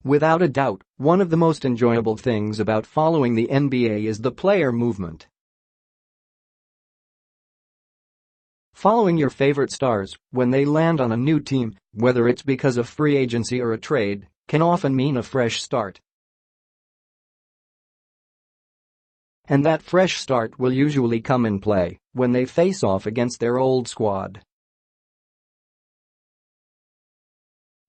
Without a doubt, one of the most enjoyable things about following the NBA is the player movement. Following your favorite stars when they land on a new team, whether it's because of free agency or a trade, can often mean a fresh start. And that fresh start will usually come in play when they face off against their old squad.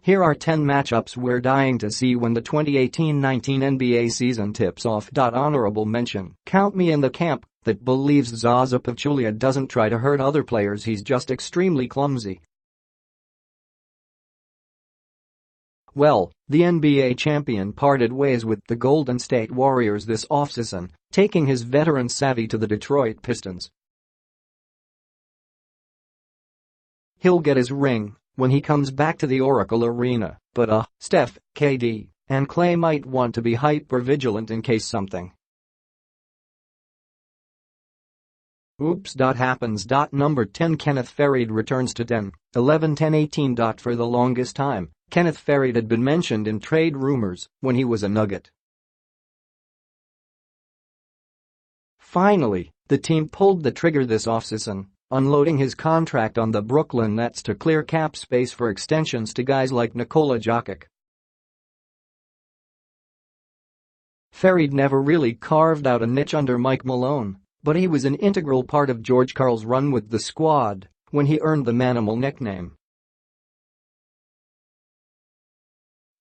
Here are 10 matchups we're dying to see when the 2018-19 NBA season tips off. Honorable mention: count me in the camp that believes Zaza Pachulia doesn't try to hurt other players, he's just extremely clumsy. Well, the NBA champion parted ways with the Golden State Warriors this offseason, taking his veteran savvy to the Detroit Pistons. He'll get his ring when he comes back to the Oracle Arena, but Steph, KD, and Klay might want to be hyper-vigilant in case something oops happens. Number 10, Kenneth Faried returns to 10-11-10-18. For the longest time, Kenneth Faried had been mentioned in trade rumors when he was a Nugget. Finally, the team pulled the trigger this offseason, unloading his contract on the Brooklyn Nets to clear cap space for extensions to guys like Nikola Jokic. Faried never really carved out a niche under Mike Malone, but he was an integral part of George Karl's run with the squad when he earned the Manimal nickname.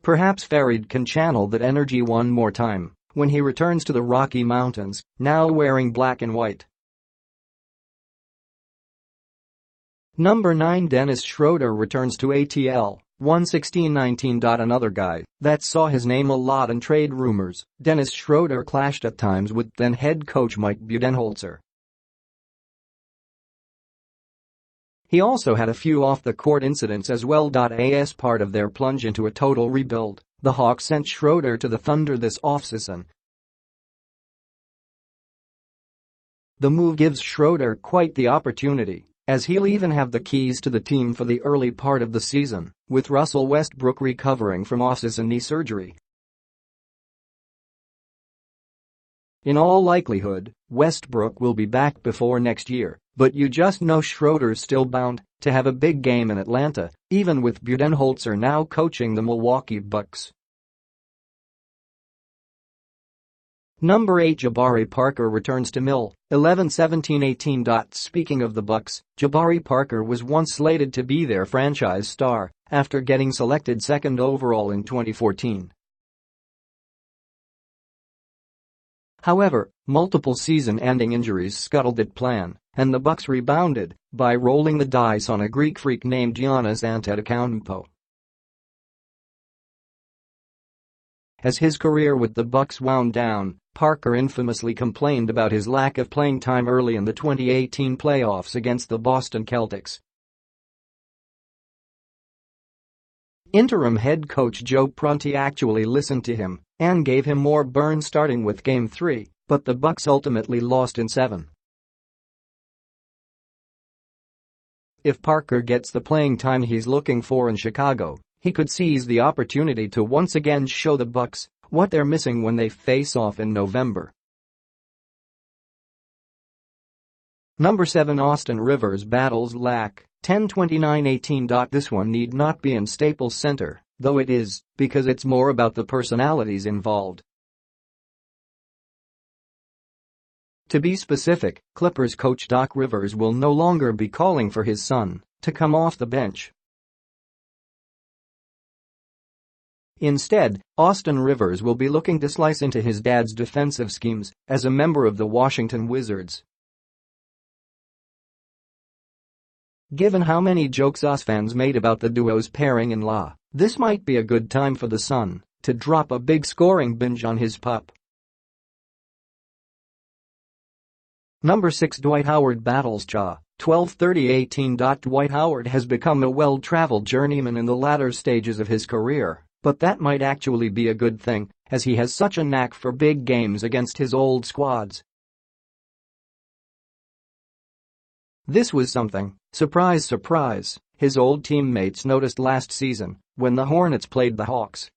Perhaps Faried can channel that energy one more time when he returns to the Rocky Mountains, now wearing black and white. Number 9, Dennis Schroeder returns to ATL, 116-19. Another guy that saw his name a lot in trade rumors, Dennis Schroeder clashed at times with then head coach Mike Budenholzer. He also had a few off-the-court incidents as well. As part of their plunge into a total rebuild, the Hawks sent Schroeder to the Thunder this offseason. The move gives Schroeder quite the opportunity, as he'll even have the keys to the team for the early part of the season, with Russell Westbrook recovering from offseason knee surgery. In all likelihood, Westbrook will be back before next year, but you just know Schroeder's still bound to have a big game in Atlanta, even with Budenholzer now coaching the Milwaukee Bucks. Number 8, Jabari Parker returns to Mill, 11-17-18. Speaking of the Bucks, Jabari Parker was once slated to be their franchise star after getting selected second overall in 2014. However, multiple season-ending injuries scuttled that plan, and the Bucks rebounded by rolling the dice on a Greek freak named Giannis Antetokounmpo. As his career with the Bucks wound down, Parker infamously complained about his lack of playing time early in the 2018 playoffs against the Boston Celtics. Interim head coach Joe Prunty actually listened to him and gave him more burn starting with Game 3, but the Bucks ultimately lost in 7. If Parker gets the playing time he's looking for in Chicago, he could seize the opportunity to once again show the Bucks what they're missing when they face off in November. Number 7, Austin Rivers battles lack, 10-29-18. This one need not be in Staples Center, though it is, because it's more about the personalities involved. To be specific, Clippers coach Doc Rivers will no longer be calling for his son to come off the bench. Instead, Austin Rivers will be looking to slice into his dad's defensive schemes as a member of the Washington Wizards. Given how many jokes us fans made about the duo's pairing-in-law, this might be a good time for the son to drop a big scoring binge on his pup. Number 6, Dwight Howard battles Ja, 12-30-18. Dwight Howard has become a well-traveled journeyman in the latter stages of his career, but that might actually be a good thing, as he has such a knack for big games against his old squads. This was something, surprise surprise, his old teammates noticed last season when the Hornets played the Hawks.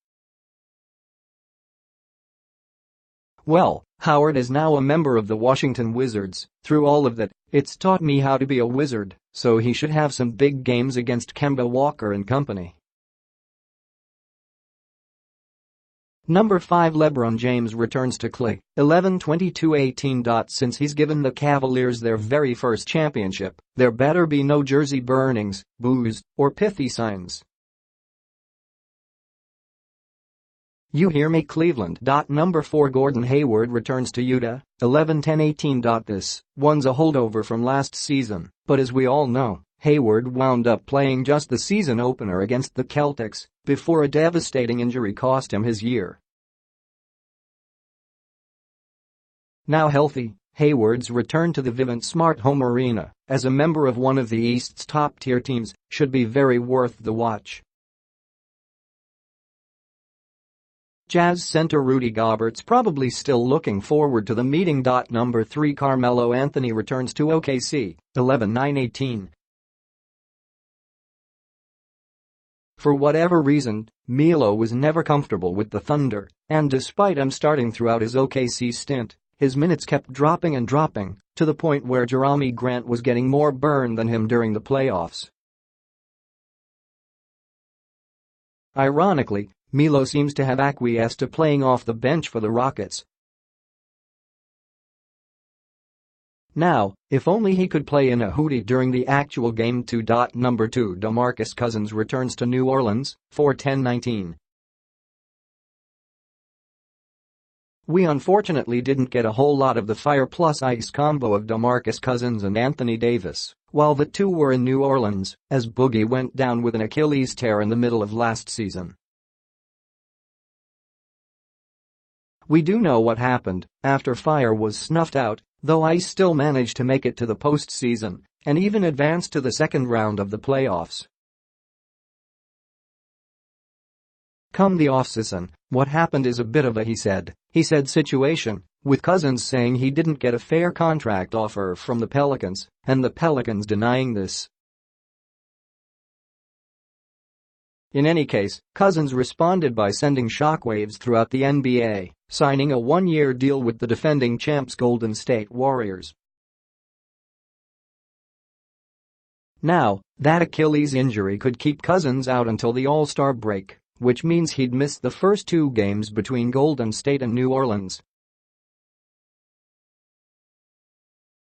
Well, Howard is now a member of the Washington Wizards. Through all of that, it's taught me how to be a wizard, so he should have some big games against Kemba Walker and company. Number 5 LeBron James returns to Klay, 11-22-18. Since he's given the Cavaliers their very first championship, there better be no jersey burnings, boos, or pithy signs. You hear me, Cleveland. Number 4 Gordon Hayward returns to Utah, 11-10-18. This one's a holdover from last season, but as we all know, Hayward wound up playing just the season opener against the Celtics before a devastating injury cost him his year. Now healthy, Hayward's return to the Vivint Smart Home Arena as a member of one of the East's top-tier teams should be very worth the watch. Jazz center Rudy Gobert's probably still looking forward to the meeting. Number 3 Carmelo Anthony returns to OKC, 11-9-18. For whatever reason, Melo was never comfortable with the Thunder, and despite him starting throughout his OKC stint, his minutes kept dropping and dropping, to the point where Jerami Grant was getting more burn than him during the playoffs. Ironically, Melo seems to have acquiesced to playing off the bench for the Rockets. Now, if only he could play in a hoodie during the actual game too. Number 2 DeMarcus Cousins returns to New Orleans, 4-10-19. We unfortunately didn't get a whole lot of the fire plus ice combo of DeMarcus Cousins and Anthony Davis while the two were in New Orleans, as Boogie went down with an Achilles tear in the middle of last season. We do know what happened after fire was snuffed out, though Ice still managed to make it to the postseason and even advanced to the second round of the playoffs. Come the offseason, what happened is a bit of a he said situation, with Cousins saying he didn't get a fair contract offer from the Pelicans, and the Pelicans denying this. In any case, Cousins responded by sending shockwaves throughout the NBA, signing a one-year deal with the defending champs Golden State Warriors. Now, that Achilles injury could keep Cousins out until the All-Star break, which means he'd miss the first two games between Golden State and New Orleans.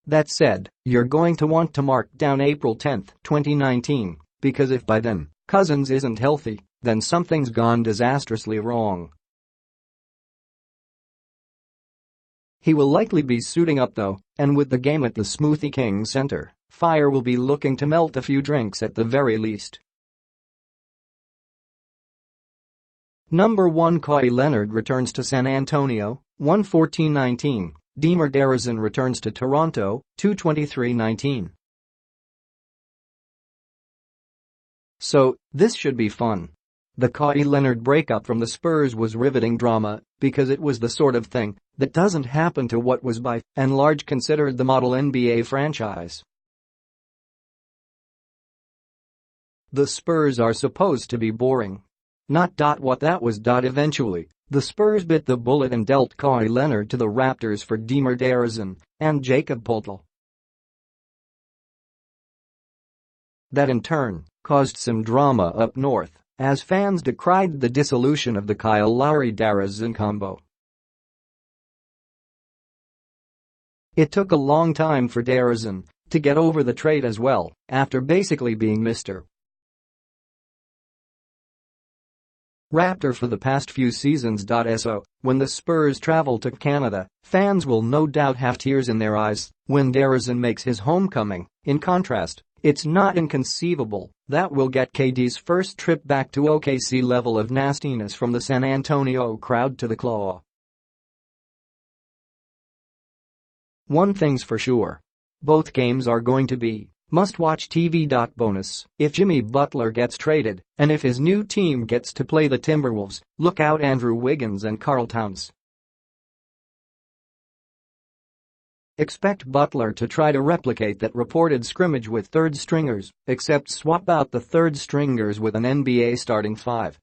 That said, you're going to want to mark down April 10, 2019, because if by then Cousins isn't healthy, then something's gone disastrously wrong. He will likely be suiting up though, and with the game at the Smoothie King Center, Fire will be looking to melt a few drinks at the very least. Number 1 Kawhi Leonard returns to San Antonio, 114-19. DeMar DeRozan returns to Toronto, 223-19. So, this should be fun. The Kawhi Leonard breakup from the Spurs was riveting drama because it was the sort of thing that doesn't happen to what was by and large considered the model NBA franchise. The Spurs are supposed to be boring. Not what that was. Eventually, the Spurs bit the bullet and dealt Kawhi Leonard to the Raptors for DeMar DeRozan and Jakob Poeltl. That in turn caused some drama up north as fans decried the dissolution of the Kyle Lowry-DeRozan combo. It took a long time for DeRozan to get over the trade as well, after basically being Mr. Raptor for the past few seasons. So, when the Spurs travel to Canada, fans will no doubt have tears in their eyes when DeRozan makes his homecoming. In contrast, it's not inconceivable that we'll get KD's first trip back to OKC level of nastiness from the San Antonio crowd to the Claw. One thing's for sure. Both games are going to be must-watch TV. Bonus, if Jimmy Butler gets traded, and if his new team gets to play the Timberwolves, look out Andrew Wiggins and Karl Towns. Expect Butler to try to replicate that reported scrimmage with third stringers, except swap out the third stringers with an NBA starting five